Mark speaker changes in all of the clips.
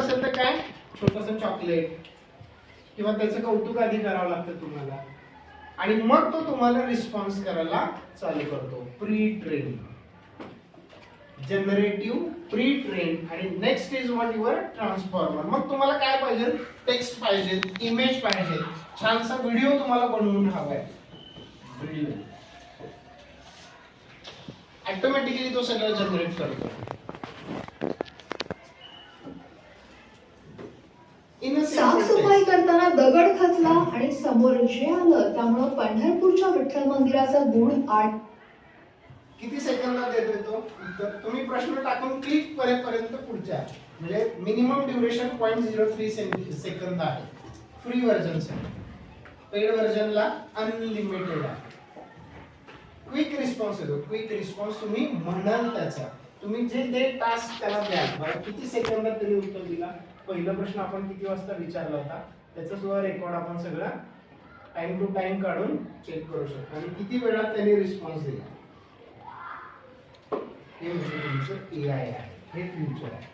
Speaker 1: असेल तर काय, छोटंसं चॉकलेट किंवा त्याचं कौतुक आधी करावं लागतं तुम्हाला, आणि मग तो तुम्हाला रिस्पॉन्स करायला चालू करतो. Pre train, generative, pre train, आणि next is what your transformer. मग तुम्हाला काय पाहिजे, टेक्स्ट पाहिजे, इमेज पाहिजे, छानसा व्हिडिओ तुम्हाला बनवून हवाय, ऑटोमॅटिकली तो सगळं जनरेट करतो.
Speaker 2: साफसफाई करताना दगड खचला आणि समोर जे आलं त्यामुळे पंढरपूरच्या विठ्ठल मंदिराचा गुढ आठ.
Speaker 1: किती सेकंदात देतोय तो उत्तर? तुम्ही प्रश्न टाकून क्लिक करेपर्यंत पुढच्या, म्हणजे मिनिमम ड्युरेशन 0.03 सेकंद आहे फ्री व्हर्जनसाठी. पेड व्हर्जनला अनलिमिटेड आहे. क्विक रिस्पॉन्स येतो. क्विक रिस्पॉन्स तुम्ही म्हणाल त्याचा, तुम्ही जे टास्क त्याला द्या. बघा किती सेकंदात त्यांनी उत्तर दिला. पहिला प्रश्न आपण किती वाजता विचारला होता त्याचा सुद्धा रेकॉर्ड आपण सगळा टाइम टू टाइम काढून चेक करू शकतो, आणि किती वेळात त्यांनी रिस्पॉन्स दिला. हे म्हणजे तुमचं AI आहे, हे फ्युचर आहे,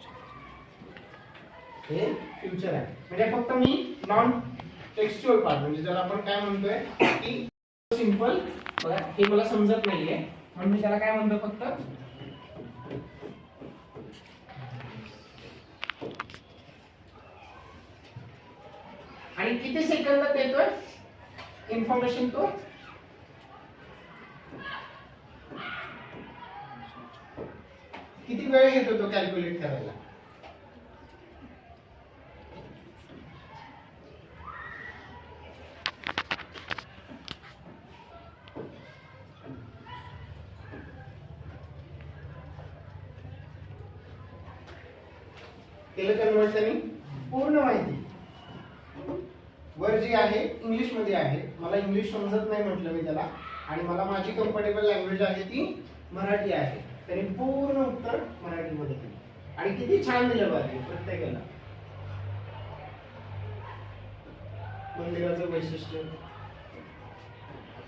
Speaker 1: हे फ्युचर आहे. म्हणजे फक्त मी नॉन टेक्स्च्युअल पार्ट, म्हणजे ज्याला आपण काय म्हणतोय की सिंपल, बघा हे मला समजत नाहीये म्हणून मी त्याला काय म्हणतो फक्त आणि किती सेकंदात येतोय इन्फॉर्मेशन तो, किती वेळ घेतो तो कॅल्क्युलेट करायला. केलं कन्वर्ट त्यांनी पूर्ण माहिती. वर जी आहे इंग्लिश मध्ये आहे, मला इंग्लिश समजत नाही म्हटलं मी त्याला, आणि मला माझी कम्फर्टेबल लँग्वेज आहे ती मराठी आहे. त्यांनी पूर्ण उत्तर मराठीमध्ये दिलं, आणि किती छान दिलं बाकी प्रत्येकाला. मंदिराचं वैशिष्ट्य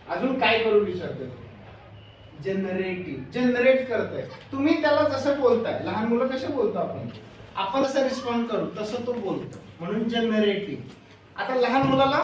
Speaker 1: अजून काय करू विचारतोय, जनरेटिव्ह, जनरेट करतोय. तुम्ही त्याला जसं बोलताय, लहान मुलं कसे बोलतो आपण जसं रिस्पॉन्ड करू तसं तो बोलतो, म्हणून जनरेटिव्ह. आता लहान मुलाला